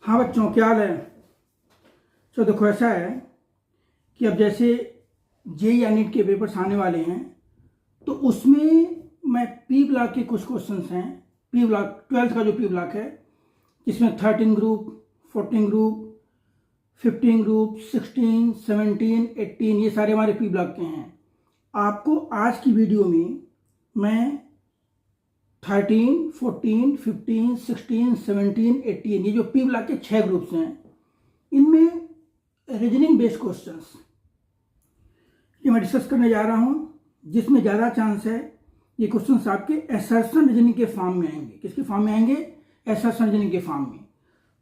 हाँ बच्चों, क्या हाल है। तो देखो, ऐसा है कि अब जैसे जेईई या नीट के पेपर्स आने वाले हैं, तो उसमें मैं पी ब्लॉक के कुछ क्वेश्चंस हैं। पी ब्लॉक 12th का जो पी ब्लॉक है, जिसमें 13 ग्रुप, 14 ग्रुप, 15 ग्रुप, 16, 17, 18 ये सारे हमारे पी ब्लॉक के हैं। आपको आज की वीडियो में मैं 13, 14, 15, 16, 17, 18 ये जो पी ब्लॉक के 6 ग्रुप्स हैं, इनमें रीजनिंग बेस्ड क्वेश्चंस ये मैं डिस्कस करने जा रहा हूं, जिसमें ज़्यादा चांस है ये क्वेश्चंस आपके असर्शन रीजनिंग के फॉर्म में आएंगे। किसके फॉर्म में आएंगे? असर्शन रीजनिंग के फॉर्म में।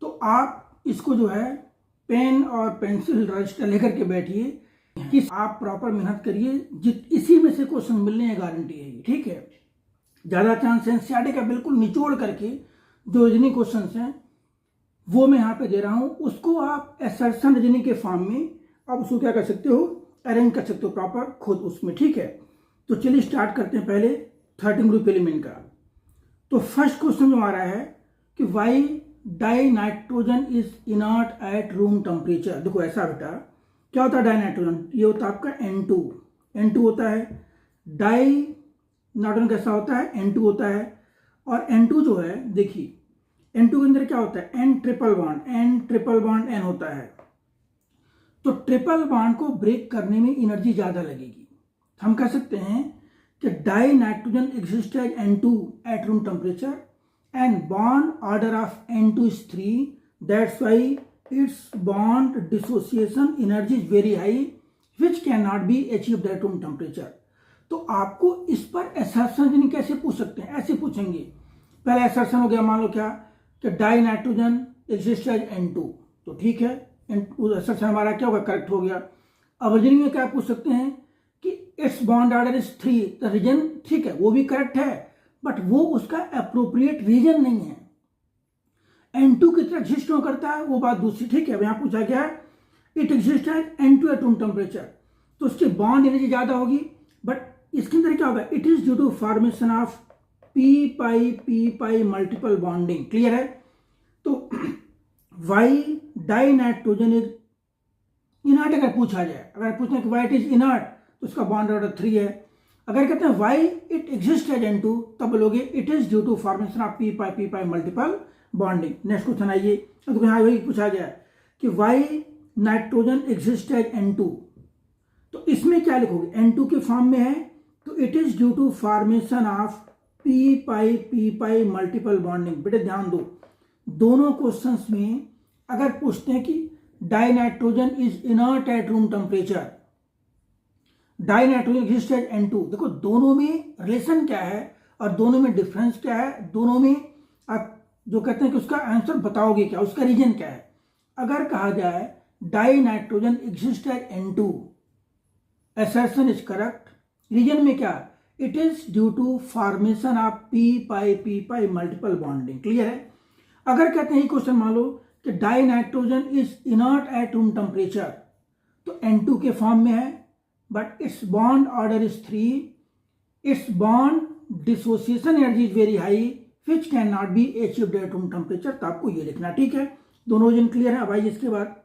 तो आप इसको जो है पेन और पेंसिल रजिस्टर लेकर के बैठिए कि आप प्रॉपर मेहनत करिए। इसी में से क्वेश्चन मिलने की गारंटी है, ठीक है। ज़्यादा चांस है एनसीईआरटी का बिल्कुल निचोड़ करके जो रीजनिंग क्वेश्चन हैं वो मैं यहाँ पे दे रहा हूँ। उसको आप असर्शन रीजनिंग के फॉर्म में आप उसको क्या कर सकते हो, अरेंज कर सकते हो प्रॉपर खुद उसमें, ठीक है। तो चलिए स्टार्ट करते हैं पहले 13 ग्रुप एलिमेंट का। तो फर्स्ट क्वेश्चन जो हमारा है कि why dinitrogen is inert at room temperature. देखो ऐसा बेटा, क्या होता है डाई नाइट्रोजन? ये होता है आपका N2 होता है। डाई नाइट्रोजन कैसा होता है? N2 होता है। और N2 जो है, देखिए N2 के अंदर क्या होता है? N ट्रिपल बॉन्ड N होता है। तो ट्रिपल बॉन्ड को ब्रेक करने में एनर्जी ज्यादा लगेगी। हम कह सकते हैं कि dinitrogen exist as N2 at room temperature and bond order of N2 is 3, that's why its bond dissociation energy is very high which can not be achieved at room temperature. तो आपको इस पर assertion कैसे पूछ सकते हैं? ऐसे पूछेंगे। पहले असर्शन हो गया, मान लो क्या कि dinitrogen exist as N2, तो ठीक है, असर्शन हमारा क्या होगा? करेक्ट हो गया। अब रीजनिंग में क्या पूछ सकते हैं कि इट्स बॉन्ड ऑर्डर इज 3, तो रीजन ठीक है, वो भी करेक्ट है, बट वो उसका अप्रोप्रिएट रीजन नहीं है। N2 की तरह एग्जिस्ट क्यों करता है वो बात दूसरी, ठीक है। यहां पूछा गया है it exist as N2 at room temperature, तो उसकी बॉन्ड एनर्जी ज्यादा होगी, बट इसके अंदर क्या होगा? It is due to formation of p pi multiple bonding. Clear है? तो why dinitrogen is inert अगर पूछा जाए, अगर पूछना कि वाई इट इज इनर्ट, तो उसका बॉन्ड ऑर्डर 3 है। अगर कहते हैं why it exist as N2, तब बोलोगे it is due to formation of p pi multiple bonding. Next question आइए, तो यहाँ वही पूछा गया कि why nitrogen exist as N2, तो इसमें क्या लिखोगे? N2 के फॉर्म में है, तो it is due to formation of p pi multiple bonding. बेटे ध्यान दो, दोनों क्वेश्चंस में अगर पूछते हैं कि dinitrogen is inert at room temperature, dinitrogen exist as N2, देखो दोनों में रिलेशन क्या है और दोनों में डिफरेंस क्या है, दोनों में आप जो कहते हैं कि उसका आंसर बताओगे क्या, उसका रीजन क्या है। अगर कहा जाए dinitrogen exist as N2, assertion is correct, reason में क्या? It is due to formation of p pi multiple bonding. Clear है? अगर कहते हैं क्वेश्चन मान लो कि dinitrogen is inert at room temperature, तो N2 के फॉर्म में है, but its bond order is 3, its bond dissociation energy is very high which can not be achieved at room temperature. तो आपको ये लिखना, ठीक है। दोनों रीजन क्लियर है। अब आइए इसके बाद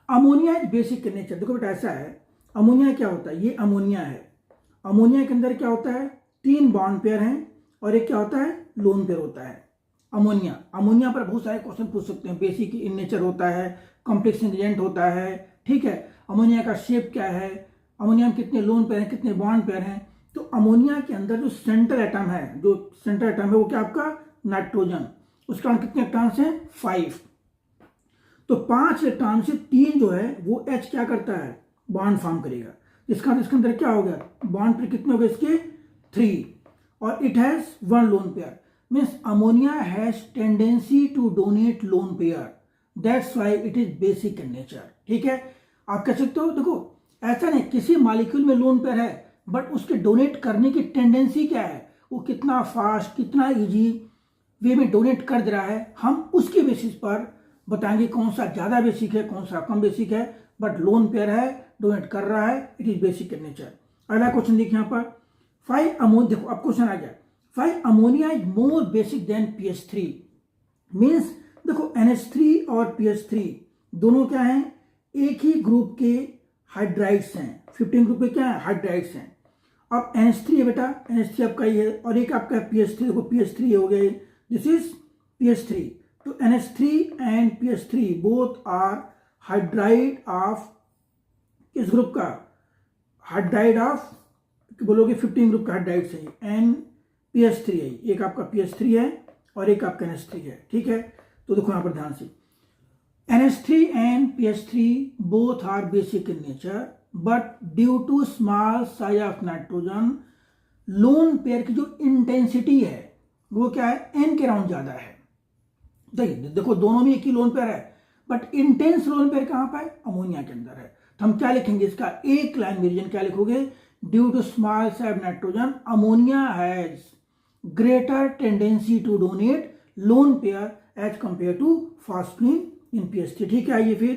अमोनिया इज बेसिक नेचर। देखो बेटा ऐसा है, अमोनिया क्या होता है? ये अमोनिया है। अमोनिया के अंदर क्या होता है? 3 बॉन्ड पेयर हैं और एक क्या होता है? लोन पेयर होता है। अमोनिया पर बहुत सारे क्वेश्चन पूछ सकते हैं। बेसिक इन नेचर होता है, कॉम्प्लेक्स इंग्रेडिएंट होता है, ठीक है। अमोनिया का शेप क्या है, अमोनिया में कितने लोन पेयर हैं, कितने बॉन्ड पेयर हैं। तो अमोनिया के अंदर जो सेंट्रल एटम है, वो क्या आपका? नाइट्रोजन। उसका कितने इलेक्ट्रॉन्स हैं? 5। तो 5 इलेक्ट्रॉन से 3 जो है वो H क्या करता है? बॉन्ड फॉर्म करेगा। इसके अंदर क्या हो गया? बॉन्ड पेयर कितने हो गए इसके? 3, और it has 1 lone pair. Means ammonia has tendency to donate lone pair, that's why it is basic in nature. ठीक है, आप कह सकते हो देखो ऐसा नहीं किसी मॉलिक्यूल में लोन पेयर है, बट उसके डोनेट करने की टेंडेंसी क्या है, वो कितना फास्ट, कितना इजी वे में डोनेट कर दे रहा है, हम उसके बेसिस पर बताएंगे कौन सा ज्यादा बेसिक है, कौन सा कम बेसिक है। बट लोन पेयर है, डोनेट कर रहा है, it is basic in nature. अगला क्वेश्चन देखिए यहाँ पर, 5 अमोनिया, देखो अब क्वेश्चन आ गया, 5 ammonia is more basic than PH3, means देखो NH3 और PH3 दोनों क्या हैं, एक ही ग्रुप के हाइड्राइड्स हैं। 15 ग्रुप के क्या है, हाइड्राइड्स हैं। अब NH3 है बेटा, NH3 आपका ये है, और एक आपका PH3, देखो PH3 हो गया, दिस इज PH3। तो NH3 and PH3 both are hydride of किस ग्रुप का, हाइड्राइड ऑफ, बोलोगे 15 ग्रुप का हाइड्राइड से, एन PH3 है, एक आपका PH3 है और एक आपका NH3 है, ठीक है। तो देखो यहां पर ध्यान से, NH3 and PH3 both are basic in nature, but due to small size of nitrogen, lone pair की जो इंटेंसिटी है वो क्या है, n के राउंड ज्यादा है। देखो दोनों में एक ही लोन पेयर है, बट इंटेंस लोन पेयर कहां पर है, अमोनिया के अंदर है। तो हम क्या लिखेंगे, इसका एक लाइन रीजन क्या लिखोगे, due to small size of nitrogen ammonia has greater tendency to donate lone pair as compare to phosphate in PH3, ठीक है। आइए फिर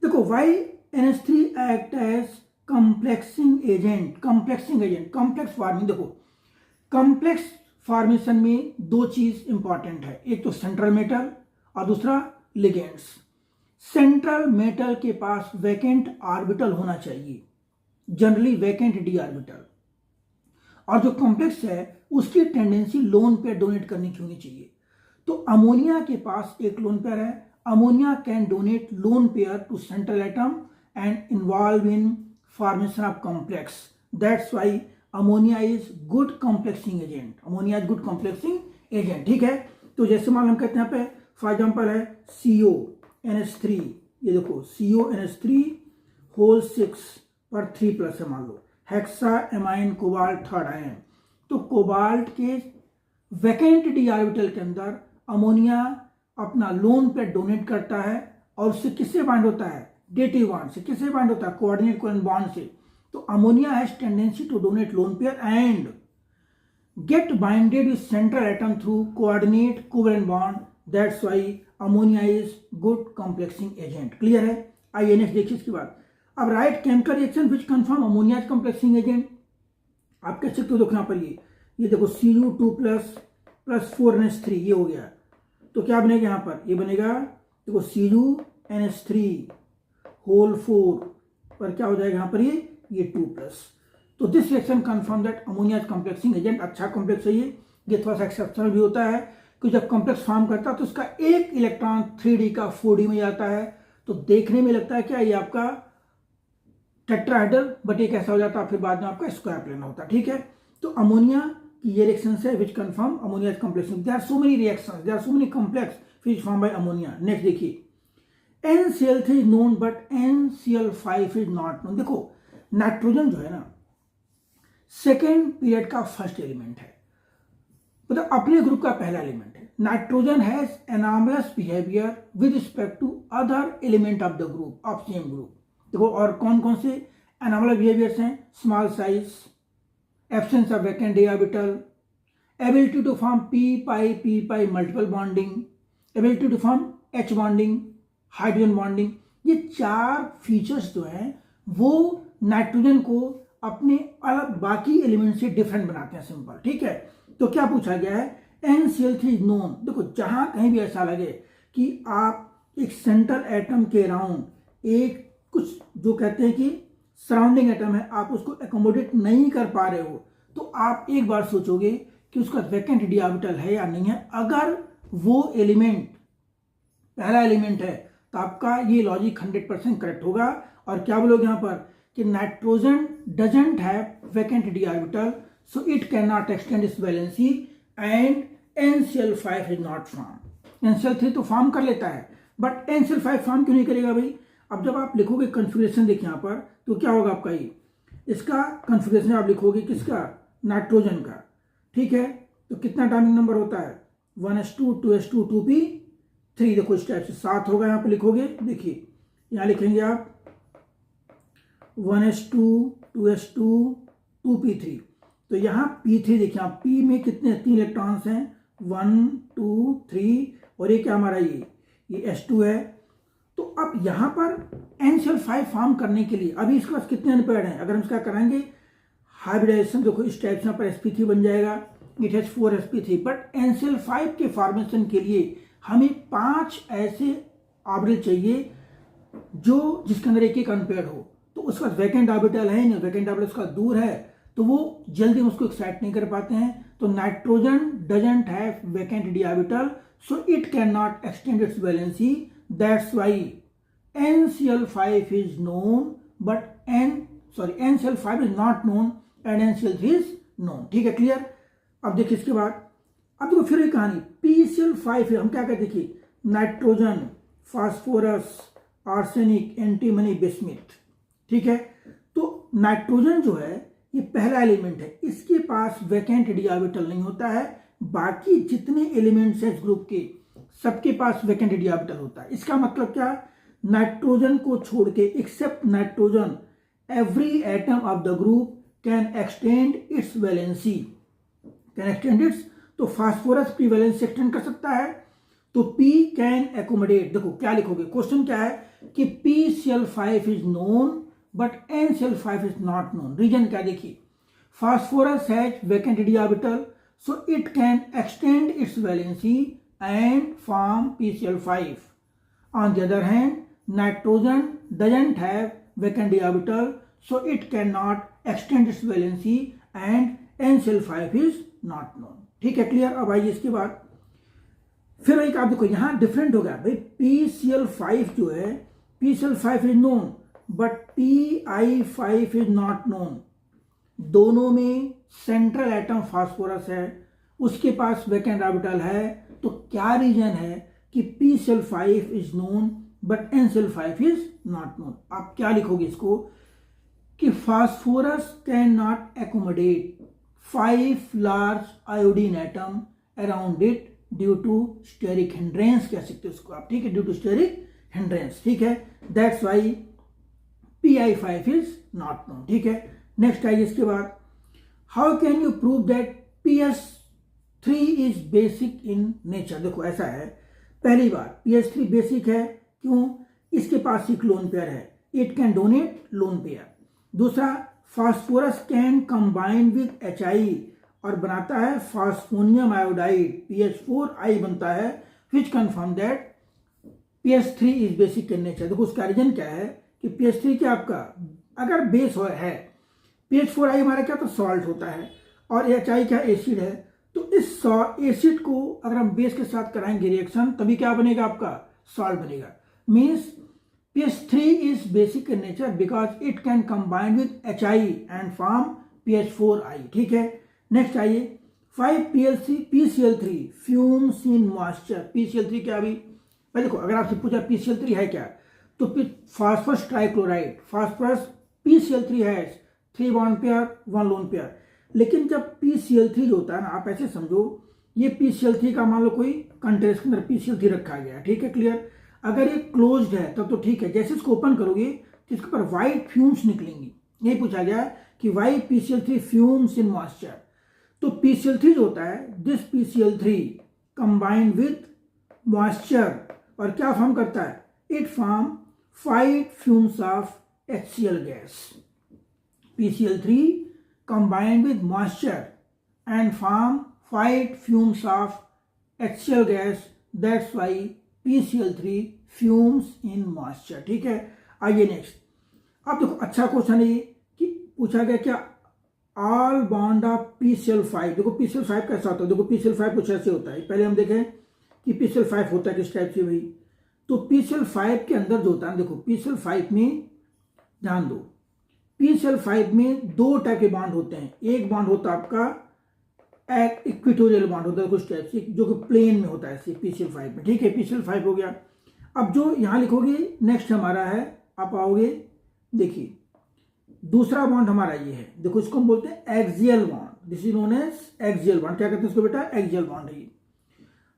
देखो, why NH3 act as complexing agent, complex farming. देखो कॉम्प्लेक्स फॉर्मेशन में दो चीज इंपॉर्टेंट है, एक तो सेंट्रल मेटल और दूसरा लिगेंड्स। सेंट्रल मेटल के पास वैकेंट ऑर्बिटल होना चाहिए, जनरली वैकेंट d ऑर्बिटल, और जो कॉम्प्लेक्स है उसकी टेंडेंसी लोन पेयर डोनेट करने की होनी चाहिए। तो अमोनिया के पास एक लोन पेयर है, ammonia can donate lone pair to central atom and involve in formation of complex. That's why ammonia is good complexing agent. Ammonia is good complexing agent, ठीक है। तो जैसे मान हम कहते हैं यहाँ पे फॉर एग्जाम्पल है CONH3, ये देखो CONH3 होल 6 पर 3+ है, मान लो hexa amine cobalt third ion. तो कोबाल्ट के वैकेंट d ऑर्बिटल के अंदर अमोनिया अपना लोन पे डोनेट करता है, और उससे किससे बाइंड होता है, डेटिव बॉन्ड से। किससे बाइंड होता है, कोऑर्डिनेट कोवेलेंट बॉन्ड से। तो ammonia has tendency to donate lone pair and get binded with central atom through coordinate covalent bond, that's why ammonia is good complexing agent. Clear है। आइए next देखिए इसके बाद। अब right chemical reaction which confirm ammonia is complexing agent. आप कह सकते हो, देखो यहाँ पर ये देखो Cu2+ 4NH3 ये हो गया। तो क्या बनेगा यहां पर, ये बनेगा देखो CuNH3 होल 4 पर क्या हो जाएगा यहां पर, ये 2+। तो this reaction confirm that ammonia is complexing agent. अच्छा कॉम्प्लेक्स है ये थोड़ा सा एक्सेप्शनल भी होता है कि जब कॉम्प्लेक्स फॉर्म करता है तो उसका एक इलेक्ट्रॉन 3D का 4D में जाता है, तो देखने में लगता है क्या ये आपका टेट्राहेड्रल, बट ये कैसा हो जाता है फिर बाद में आपका स्क्वायर प्लेन होता है, ठीक है। तो अमोनिया ये रिएक्शन है which confirm ammonia is complexing. There are so many reactions, there are so many complex which form by ammonia. Next देखिए, NCl3 is known but NCl5 is not known. देखो nitrogen जो है ना, second period का first element है, मतलब अपने group का पहला एलिमेंट है। Nitrogen has anomalous behaviour with respect to other element of the group of same group. देखो और कौन कौन से एनामलस बिहेवियर्स हैं, small size, absence of vacant d orbital, ability to form p-pi multiple bonding, ability to form H bonding, hydrogen bonding। ये 4 features जो हैं वो नाइट्रोजन को अपने अलग बाकी एलिमेंट से डिफरेंट बनाते हैं, सिंपल, ठीक है। तो क्या पूछा गया है, NCl3 इज नोन। देखो जहां कहीं भी ऐसा लगे कि आप एक सेंट्रल एटम के अराउंड एक कुछ जो कहते हैं कि सराउंडिंग एटम है, आप उसको एकोमोडेट नहीं कर पा रहे हो, तो आप एक बार सोचोगे कि उसका वैकेंट d ऑर्बिटल है या नहीं है। अगर वो एलिमेंट पहला एलिमेंट है तो आपका ये लॉजिक 100% करेक्ट होगा। और क्या बोलोगे यहां पर कि nitrogen doesn't have vacant d orbital, so it can not extend its valency and NCl5 is not form. NCl3 तो फॉर्म कर लेता है, बट NCl5 फॉर्म क्यों नहीं करेगा भाई। अब जब आप लिखोगे कन्फिग्रेशन देखिए यहाँ पर, तो क्या होगा आपका, ये इसका कन्फिग्रेशन आप लिखोगे किसका, नाइट्रोजन का, ठीक है। तो कितना एटॉमिक नंबर होता है, 1s2 2s2 2p3। देखो इस टाइप से 7 होगा, यहाँ पे लिखोगे, देखिए यहाँ लिखेंगे आप 1s2 2s2 2p3। तो यहाँ P3 देखिए, आप P में कितने 3 इलेक्ट्रॉन्स हैं, 1 2 3, और ये क्या हमारा ये S2 है। तो अब यहां पर NCl5 फॉर्म करने के लिए अभी इसके पास कितने अनपेयर्ड हैं, अगर हम इसका कराएंगे हाइब्रिडाइजेशन, देखो इस टाइप से यहाँ पर sp3 बन जाएगा, it has 4 sp3। But NCl5 के फॉर्मेशन के लिए हमें 5 ऐसे ऑर्बिटल चाहिए जो जिसके अंदर एक एक अनपेयर्ड हो। तो उसका वैकेंट ऑर्बिटल है नहीं, वैकेंट ऑर्बिटल उसका दूर है, तो वो जल्दी उसको एक्साइट नहीं कर पाते हैं। तो nitrogen doesn't have vacant d orbital, so it can not extend its valency, that's Y NCl5 is known but NCl5 is not known and NCl3 is known। ठीक है, क्लियर। अब देखिए इसके बाद, अब देखो फिर एक कहानी PCl5 है। हम क्या कहते, देखिए nitrogen, phosphorus, arsenic, antimony, bismuth. ठीक है, तो नाइट्रोजन जो है ये पहला एलिमेंट है, इसके पास वैकेंट डी ऑर्बिटल नहीं होता है। बाकी जितने एलिमेंट्स हैं इस ग्रुप के सबके पास वैकेंट डी ऑर्बिटल होता है। इसका मतलब क्या, नाइट्रोजन को छोड़ के except nitrogen every atom of the group can extend its valency, can extend its. तो फास्फोरस पी वैलेंसी एक्सटेंड कर सकता है, तो P कैन एकोमोडेट। देखो क्या लिखोगे, क्वेश्चन क्या है कि PCl5 is known but NCl5 is not known. Reason क्या, देखिए phosphorus has vacant d orbital, so it can extend its valency and form PCl5। On the other hand, nitrogen doesn't have vacant d orbital, so it cannot extend its valency and NCl5 is not known। ठीक है, clear. अब आइए इसके बाद फिर एक आप देखो यहां डिफरेंट हो गया भाई। PCl5 जो है, PCl5 is known but PI5 is not known. दोनों में सेंट्रल एटम फास्फोरस है, उसके पास वैकेंट ऑर्बिटल है। तो क्या रीजन है कि PCl5 is known but NCl5 is not known. आप क्या लिखोगे इसको कि phosphorus can not accommodate 5 large iodine atom around it due to steric hindrance, कह सकते हो उसको आप। ठीक है, ड्यू टू स्टेरिक हिंड्रेंस। ठीक है, that's why PI5 is not known. ठीक है, नेक्स्ट आइए इसके बाद, how can you prove that PS3 is basic in nature. देखो ऐसा है, पहली बार PS3 बेसिक है, क्यों, इसके पास एक लोन पेयर है, it can donate lone pair. दूसरा, phosphorus can combine with HI और बनाता है फास्फोनियम आयोडाइड, PH4I बनता है, which confirm that PS3 is basic in nature. देखो उसका रीजन क्या है कि PS3 क्या आपका अगर बेस है, PH4I हमारा क्या तो सॉल्ट होता है और HI क्या एसिड है। तो इस एसिड को अगर हम बेस के साथ कराएंगे रिएक्शन, तभी क्या बनेगा आपका, सॉल्ट बनेगा। Means PS3 is basic in nature because it can combine with HI and form PH4I। ठीक है, नेक्स्ट आइए, 5PCl3 फ्यूम्स इन मॉइस्चर। PCl3 क्या, अभी भाई देखो अगर आपसे पूछा PCl3 है क्या, तो फास्फोरस ट्राइक्लोराइड, फास्फोरस PCl3 है 3 बॉन्ड पेयर 1 लोन पेयर। लेकिन जब PCl3 जो होता है ना, आप ऐसे समझो ये PCl3 का मान लो कोई कंटेनर के अंदर PCl3 रखा गया है। ठीक है, क्लियर। अगर ये क्लोज्ड है तब तो ठीक है, जैसे इसको ओपन करोगे तो इसके ऊपर व्हाइट फ्यूम्स निकलेंगी। यही पूछा गया कि वाई PCl3 फ्यूम्स इन मॉइस्चर। तो PCl3 जो होता है, this PCl3 combined with moisture और क्या फॉर्म करता है, it form 5 fumes of HCl gas. PCl3 combined with moisture and form 5 fumes of HCl gas, that's why PCl3 fumes in moisture। ठीक है, आइए नेक्स्ट। अब देखो अच्छा क्वेश्चन है कि पूछा गया क्या, ऑल बॉन्ड ऑफ PCl5। देखो PCl5 कैसा होता है, देखो PCl5 कुछ ऐसे होता है। पहले हम देखें कि PCl5 होता है किस टाइप से भाई। तो PCl5 के अंदर जो होता है, देखो PCl5 में ध्यान दो, PCl5 में 2 टाइप के बॉन्ड होते हैं। एक बॉन्ड होता है आपका इक्वेटोरियल बॉन्ड होता है कुछ टाइप से, जो कि प्लेन में होता है PCl5 में। ठीक है, PCl5 हो गया। अब जो यहां लिखोगे नेक्स्ट हमारा है, आप आओगे देखिए दूसरा बॉन्ड हमारा ये है, देखो इसको हम बोलते हैं axial bond, this is known as axial bond. क्या कहते हैं इसको बेटा, एक्सियल बॉन्ड है।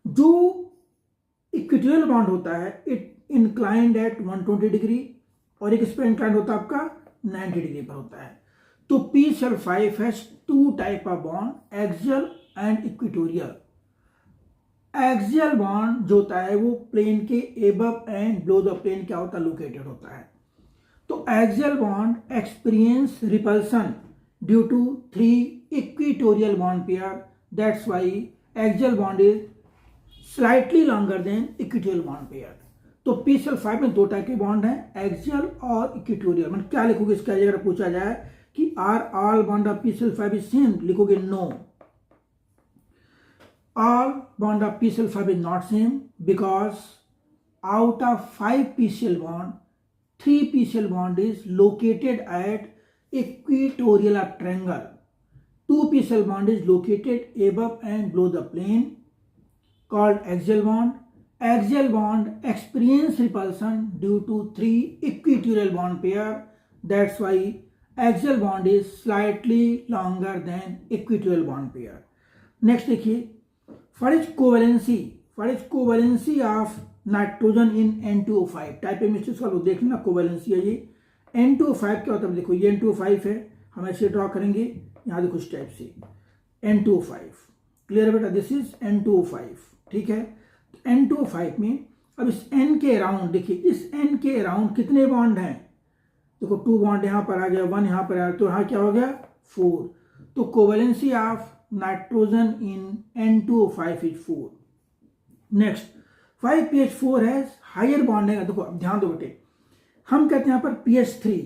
जो इक्वेटोरियल बॉन्ड होता है इट इंक्लाइंड एट 120 डिग्री और एक इस पर इंक्लाइंड होता है आपका 90 डिग्री पर होता है। तो PCl5 has 2 type of bond, axial and equatorial. Axial bond जो होता है वो प्लेन के above and below the plane क्या होता है, लोकेटेड होता है। तो axial bond experience repulsion due to 3 equatorial bond pair, that's why axial bond is slightly longer than equatorial bond pair. तो PCl5 में दो टाइप के बॉन्ड हैं, एक्सियल और इक्विटोरियल। मतलब क्या लिखोगे इसका अगर पूछा जाए कि are all bond of PCl5 is same, लिखोगे no, all bond of PCl5 is not same because out of 5 PCl bond 3 PCl bond is located at equatorial of triangle, 2 PCl bond is located above and below the plane called axial bond. Axial bond experience repulsion due to 3 equatorial bond pair, that's why axial bond is slightly longer than equatorial bond pair. Next देखिए, what is covalency of nitrogen in N2O5 type chemistry का लोग देख लेना, covalency है ये। N2O5 क्या होता है, देखो ये N2O5 है, हम ऐसे ड्रॉ करेंगे, यहाँ देखो इस टाइप से N2O5, क्लियर बेटा, दिस इज N2O5, ठीक है। N2O5 में अब इस N के अराउंड देखिए, इस N के अराउंड कितने बॉन्ड हैं, देखो 2 बॉन्ड यहाँ पर आ गया, 1 यहाँ पर आया, तो यहाँ क्या हो गया 4। तो covalency of nitrogen in N2O5 is 4। Next 5PH4 है हायर बॉन्ड है, देखो अब ध्यान दो बेटे, हम कहते हैं यहाँ पर PH3,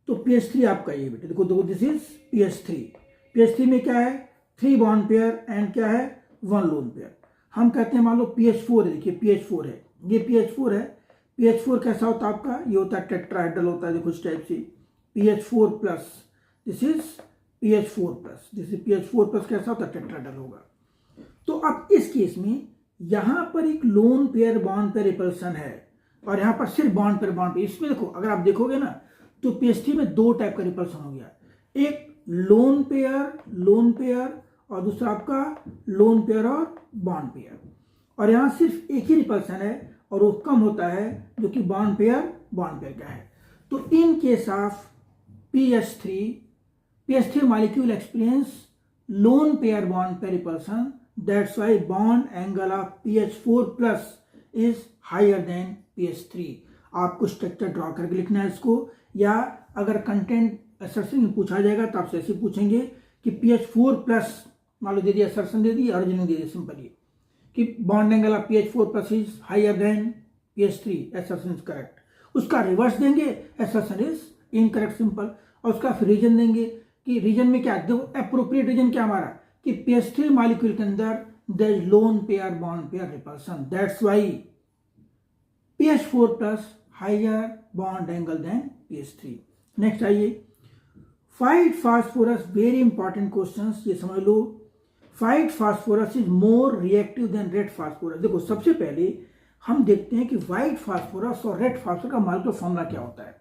तो PH3 आपका ये बेटे, देखो देखो दिस इज PH3 में क्या है 3 बॉन्ड पेयर एंड क्या है 1 लोन पेयर। हम कहते हैं मान लो PH4 है, देखिए PH4 है, ये PH4 है, PH4 कैसा होता है आपका, ये होता है टेट्राहेड्रल होता है, देखो इस टाइप से PH4 plus, this is PH4 plus, this is PH4 plus, कैसा होता है टेट्राहेड्रल होगा। तो अब इस केस में यहां पर एक lone pair bond pair repulsion है और यहां पर सिर्फ बॉन्ड पेयर इसमें देखो अगर आप देखोगे ना तो PH3 में 2 टाइप का रिपल्सन हो गया, एक लोन पेयर और दूसरा आपका लोन पेयर और बॉन्ड पेयर, और यहां सिर्फ एक ही रिपल्सन है और वो कम होता है जो कि बॉन्ड पेयर का है। तो इन case of PH3 molecule experience lone pair bond pair repulsion, that's why bond angle of PH4 plus is higher than PH3। आपको स्ट्रक्चर ड्रॉ करके लिखना है इसको, या अगर कंटेंट असर्शन में पूछा जाएगा तो आपसे ऐसे पूछेंगे कि PH4 प्लस मान लो दे दिया, असर्शन दे दी, ओरिजिन दे दिया, सिंपल ये कि bond angle of PH4 plus is higher than PH3, assertion is correct. उसका रिवर्स देंगे, असर्शन इज इनकरेक्ट, सिंपल। और उसका फिर रीजन देंगे कि रीजन में क्या, देखो एप्रोप्रिएट रीजन क्या हमारा कि PH3 मॉलिक्यूल के अंदर there is lone pair bond pair repulsion, that's why PH4 plus higher bond angle than PH3। Next आइए, white phosphorus, very important questions, ये समझ लो। White phosphorus is more reactive than red phosphorus. देखो सबसे पहले हम देखते हैं कि व्हाइट फास्फोरस और रेड फास्फोरस का मॉलिक्यूलर फॉर्मूला क्या होता है।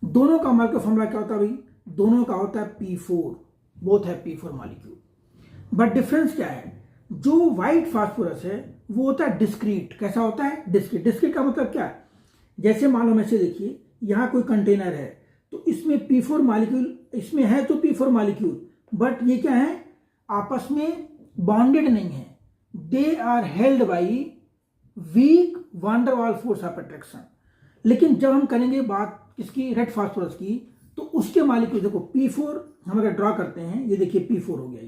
दोनों का मॉलिक्यूलर फॉर्मूला क्या होता है भाई, दोनों का होता है P4, बोथ है P4 मॉलिक्यूल। बट डिफरेंस क्या है, जो व्हाइट फास्फोरस है वो होता है डिस्क्रीट। कैसा होता है, डिस्क्रीट का मतलब क्या है, जैसे मान लो में से देखिए यहां कोई कंटेनर है तो इसमें P4 मॉलिक्यूल, इसमें है तो P4 मॉलिक्यूल, बट ये क्या है आपस में बॉन्डेड नहीं है, they are held by weak van der Waals force of attraction. लेकिन जब हम करेंगे बात इसकी रेड फास्फोरस की तो उसके मॉलिक्यूल देखो P4 हम अगर ड्रॉ करते हैं, ये देखिए P4 हो गया,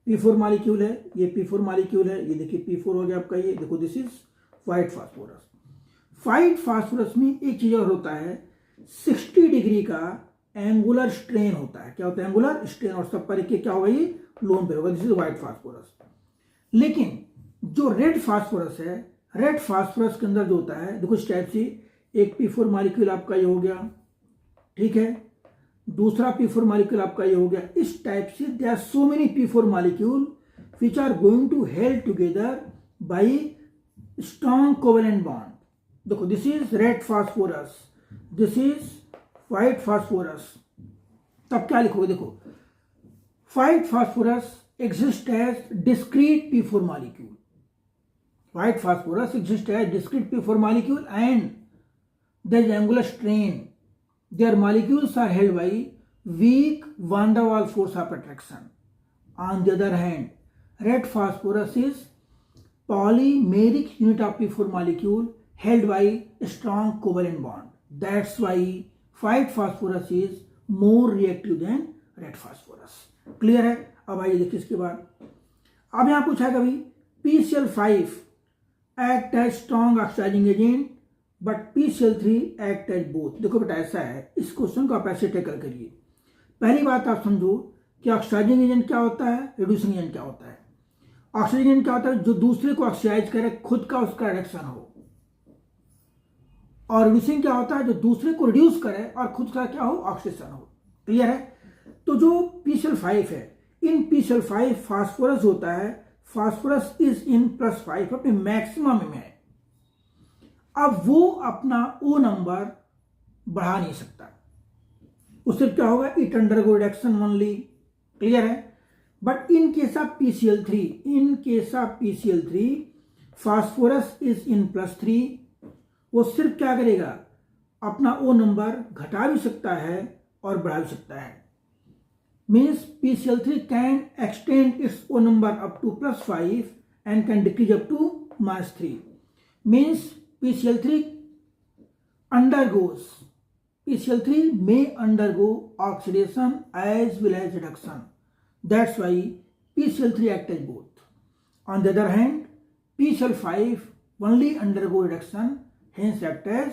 ये P4 मॉलिक्यूल है, ये P4 मॉलिक्यूल है, ये देखिए P4 हो गया आपका, ये देखो this is white phosphorus. White phosphorus में एक चीज और होता है, 60 डिग्री का एंगुलर स्ट्रेन होता है। क्या होता है, एंगुलर स्ट्रेन, और सब पर क्या होगा, ये लोन पेयर होगा, दिस इज व्हाइट फास्फोरस। लेकिन जो रेड फास्फोरस है, रेड फास्फोरस के अंदर जो होता है देखो इस टाइप से, एक P4 मॉलिक्यूल आपका ये हो गया, ठीक है, दूसरा P4 मॉलिक्यूल आपका ये हो गया, इस टाइप से there are so many P4 molecule which are going to held together by strong covalent bond. देखो this is red phosphorus, this is white phosphorus. तब क्या लिखोगे, देखो white phosphorus exist as discrete P4 molecule, white phosphorus exist as discrete P4 molecule and there is angular strain, their molecules are held by weak van der Waals force of attraction. On the other hand, red phosphorus is polymeric unit of P4 molecule held by a strong covalent bond. That's why white phosphorus is more reactive than red phosphorus. Clear है। अब आइए देखिए इसके बाद, अब यहां पूछा कभी PCl5 act as strong oxidizing agent but PCl3 act as both। देखो बेटा ऐसा है, इस क्वेश्चन को आप ऐसे टैकल करिए। पहली बात आप समझो कि ऑक्सीडाइजिंग एजेंट क्या होता है, रिड्यूसिंग एजेंट क्या होता है। ऑक्सीडाइजिंग एजेंट क्या होता है, जो दूसरे को ऑक्सीडाइज करे, खुद का उसका रिडक्शन हो। और रिड्यूसिंग क्या होता है, जो दूसरे को रिड्यूस करे और खुद का क्या हो, ऑक्सीडेशन हो। क्लियर है। तो जो PCl5 है, इन PCl5 फास्फोरस होता है, फास्फोरस इज इन +5 अपने मैक्सिमम में है। अब वो अपना O नंबर बढ़ा नहीं सकता, उससे क्या होगा, it undergo reduction only. Clear है। But in case of PCl3 phosphorus is in +3, वो सिर्फ क्या करेगा, अपना O नंबर घटा भी सकता है और बढ़ा भी सकता है। Means PCl3 can extend its O number up to +5 and can decrease up to -3। Means PCl3 may undergo oxidation as well as reduction. That's why PCl3 act as both. On the other hand, PCl5 only undergo reduction, hence act as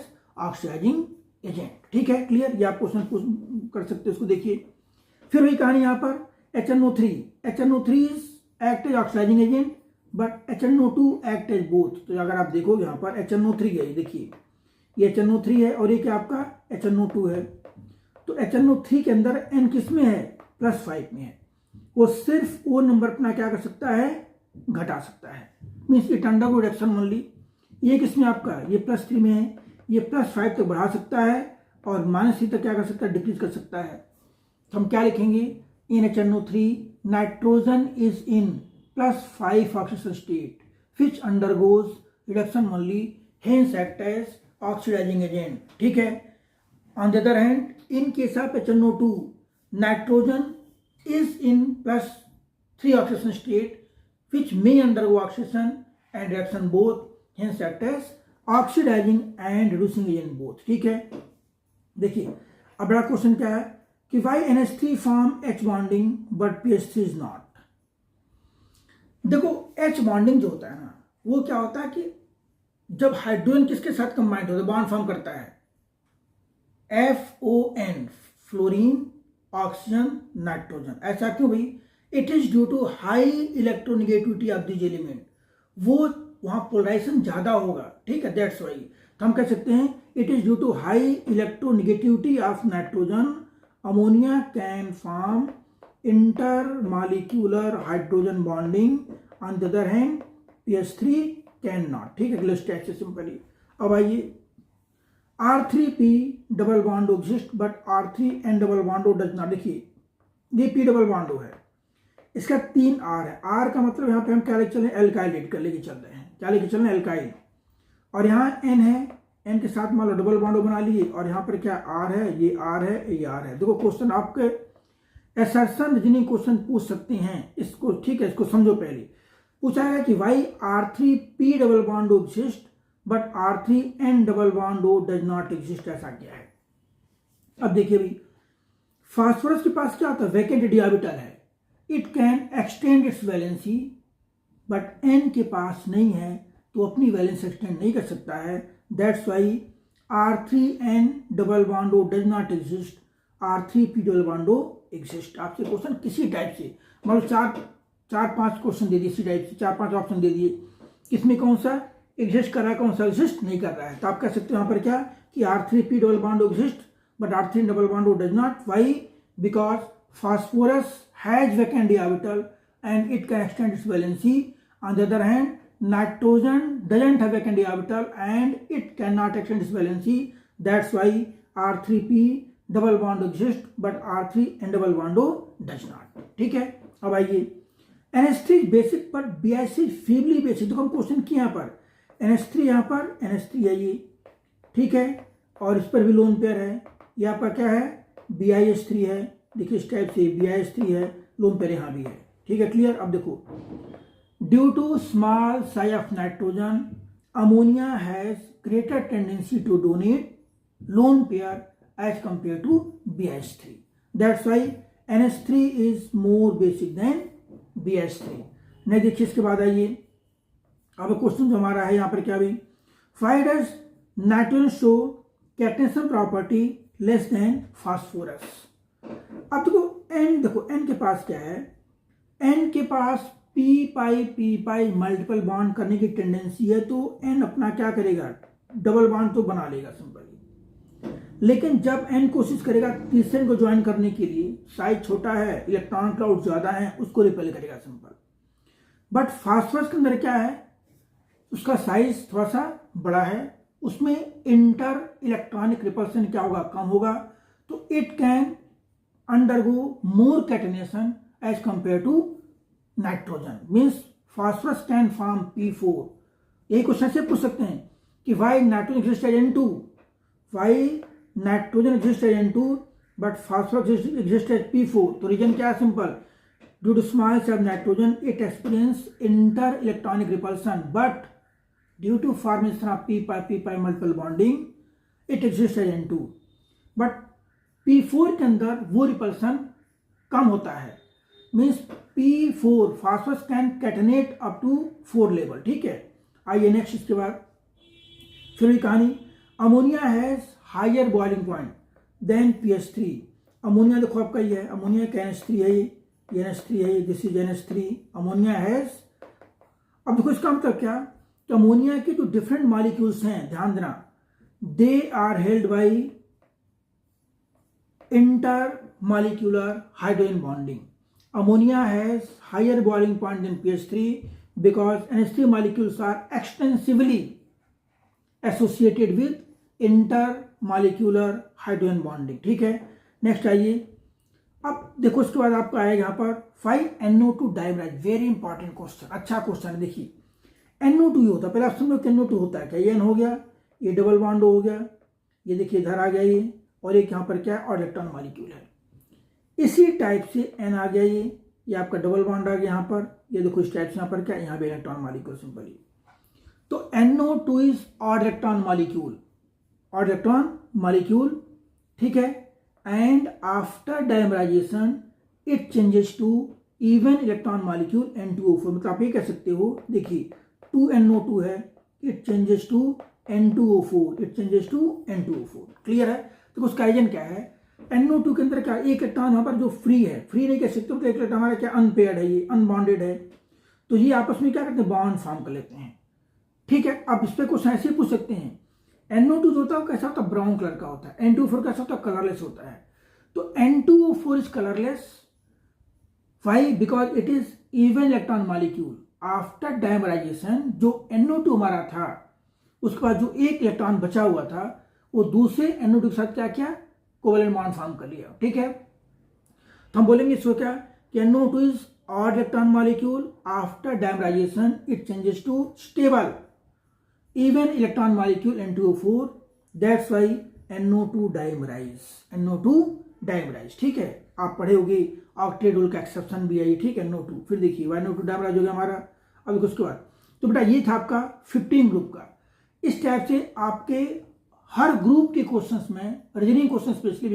oxidizing agent। ठीक है, clear. ये आप question कर सकते हो, इसको देखिए। फिर वही कहानी यहाँ पर HNO3 is act as oxidizing agent but HNO2 act as both। तो अगर आप देखो यहाँ पर HNO3 है, देखिए ये HNO3 है और ये क्या आपका HNO2 है। तो HNO3 के अंदर N किस में है, +5 में है। वो सिर्फ O नंबर अपना क्या कर सकता है, घटा सकता है। Means it undergo reduction only. ये किस में आपका, ये +3 में है, ये +5 तक बढ़ा सकता है और -3 तक क्या कर सकता है, डिक्रीज कर सकता है। तो हम क्या लिखेंगे, इन HNO3 nitrogen is in +5 oxidation state which undergoes reduction only, hence act as oxidizing agent। ठीक है। On the other hand, in case of HNO2 nitrogen is in +3 oxidation state which may undergo oxidation and reaction both, hence act as oxidizing and reducing agent both। ठीक है। देखिए अब बड़ा question क्या है कि why NH3 form H bonding but PH3 is not। देखो H bonding जो होता है ना, वो क्या होता है कि जब हाइड्रोजन किसके साथ कंबाइंड होता है, बॉन्ड फॉर्म करता है, FON फ्लोरीन ऑक्सीजन नाइट्रोजन। ऐसा क्यों भाई, it is due to high electronegativity of this element. वो वहां पोलराइजेशन ज्यादा होगा। ठीक है, दैट्स वाई। तो हम कह सकते हैं it is due to high electronegativity of nitrogen, ammonia can form intermolecular hydrogen bonding, on the other hand PH3 cannot। ठीक है, अगले स्टेप से सिंपली। अब आइए R3P double bond O exist but R3N double bond O does not. देखिए ये P double बॉन्डो है, इसका 3 R है। R का मतलब यहाँ पे हम क्या लेके चल रहे हैं, एल्काइल लेके चल रहे हैं। क्या लेके चल रहे हैं, एल्काइल। और यहाँ N है, N के साथ मान लो डबल बॉन्डो बना लिए और यहाँ पर क्या R है, ये R है, ये R है। देखो क्वेश्चन आपके एसर्शन रीजनिंग क्वेश्चन पूछ सकते हैं इसको। ठीक है, इसको समझो। पहले पूछा है कि why R3P double bond O exist but R3N double bond O does not exist. ऐसा क्या है। अब देखिए भाई, फास्फोरस के पास क्या होता है, वैकेंट डी ऑर्बिटल है, it can extend its valency, but N के पास नहीं है तो अपनी वैलेंस एक्सटेंड नहीं कर सकता है। That's Y R3N double bond O does not exist, R3P double bond O exist. आपसे क्वेश्चन किसी टाइप से, मतलब चार पांच क्वेश्चन दे दिए इसी टाइप से, 4-5 ऑप्शन दे दिए, किसमें कौन सा एग्जिस्ट कर रहा है, कौन सा एग्जिस्ट नहीं कर रहा है। तो आप कह सकते हो यहाँ पर क्या कि R3P double bond O exist but R3 double bond O does not. Why, because phosphorus has vacant d orbital and it can extend its valency. On the other hand nitrogen doesn't have vacant d orbital and it can not extend its valency. That's why R3P double bond O exist but R3N double bond O does not. ठीक है। अब आइए NH3 basic पर BH3 feebly basic. देखो हम question किए यहाँ पर NH3, यहाँ पर NH3 है ये। ठीक है, और इस पर भी लोन पेयर है। यहाँ पर क्या है, BiH3 है। देखिए इस टाइप से BiH3 है, लोन पेयर यहाँ भी है। ठीक है, क्लियर। अब देखो, due to small size of nitrogen ammonia has greater tendency to donate lone pair as compared to BH3. That's why NH3 is more basic than BH3। नहीं देखिए इसके बाद आइए अब क्वेश्चन जो हमारा है यहाँ पर क्या भी, why does nitrogen show catenation property less than phosphorus. अब देखो एन के पास क्या है, एन के पास पी पाई मल्टीपल बॉन्ड करने की टेंडेंसी है, तो एन अपना क्या करेगा, डबल बॉन्ड तो बना लेगा सिंपली। लेकिन जब एन कोशिश करेगा तीसरे को ज्वाइन करने के लिए, साइज छोटा है, इलेक्ट्रॉन क्लाउड ज्यादा है, उसको रिपेल करेगा सिंपल। बट फास्फोरस के अंदर क्या है, उसका साइज थोड़ा सा बड़ा है, उसमें इंटर इलेक्ट्रॉनिक रिपल्सन क्या होगा, कम होगा, तो it can undergo more catenation as compare to nitrogen. Means phosphorus can form P4। यही क्वेश्चन से पूछ सकते हैं कि why nitrogen exist as N2, why nitrogen exist as N2 but phosphorus exist as P4। तो रीजन क्या है, simple, due to small size nitrogen it experience inter electronic repulsion, but due to formation of P pi multiple bonding it exist as N2। But P4 के अंदर वो repulsion कम होता है। Means P4 phosphorus can catenate up to 4 level. ठीक है, आइए next, इसके बाद फिर भी कहानी, ammonia has higher boiling point than PH3। Ammonia देखो आपका ये है, अमोनिया का NH3 है, ये NH3 है, this is NH3, ammonia has. अब देखो इसका मतलब क्या, तो अमोनिया के जो डिफरेंट मॉलिक्यूल्स हैं, ध्यान देना, they are held by inter molecular hydrogen bonding. Ammonia has higher boiling point than PH3 because NH3 molecules are extensively associated with intermolecular hydrogen bonding। ठीक है, नेक्स्ट आइए, अब देखो इसके बाद आपका आएगा यहाँ पर 5NO2 dimerise. Very important question, अच्छा क्वेश्चन है। देखिए NO2 ही होता है, पहले आप समझो कि NO2 होता है क्या, ये N हो गया, ये डबल बॉन्ड हो गया, ये देखिए इधर आ गया ये, और एक यहाँ पर क्या है, और इलेक्ट्रॉन मॉलिक्यूल है। इसी टाइप से N आ गया, ये आपका डबल बॉन्ड आ गया यहाँ पर, ये देखो इस टाइप से यहाँ पर क्या, यहाँ पे इलेक्ट्रॉन मॉलिक्यूल सिंपली। तो NO2 is odd electron molecule, odd electron molecule. ठीक है, and after dimerization it changes to even electron molecule N2O4। मतलब आप ये कह सकते हो, देखिए 2NO2 है, it changes to N2O4, it changes to N2O4। Clear है, तो उसका रीजन क्या है, NO2 के अंदर क्या, एक इलेक्ट्रॉन यहाँ पर जो फ्री है, फ्री नहीं कह सकते, तो एक इलेक्ट्रॉन हमारा क्या अनपेयर्ड है, ये अनबॉन्डेड है, तो ये आपस में क्या करते हैं, बॉन्ड फॉर्म कर लेते हैं। ठीक है, अब इस पर क्वेश्चन ऐसे ही पूछ सकते हैं, NO2 जो होता है कैसा होता है, ब्राउन कलर का होता है, N2O4 कैसा होता है, कलरलेस होता है। तो N2O4 is colourless, why, because it is even electron molecule. After dimerization जो NO2 हमारा था, उसके बाद जो एक इलेक्ट्रॉन बचा हुआ था, वो दूसरे NO2 के साथ क्या किया, कोवेलेंट बॉन्ड फॉर्म कर लिया। ठीक है, तो हम बोलेंगे इसको क्या कि NO2 is odd electron molecule, after dimerization it changes to stable even electron molecule N2O4, that's why NO2 dimerize, NO2 dimerize. ठीक है, आप पढ़े होंगे ऑक्टेट का एक्सेप्शन भी है। ठीक है, NO2, फिर देखिए NO2 डाइमराइज हो गया हमारा। अब उसके बाद तो बेटा ये था आपका 15 ग्रुप का। इस टाइप से आपके हर ग्रुप के क्वेश्चंस में, रीजनिंग क्वेश्चन स्पेशली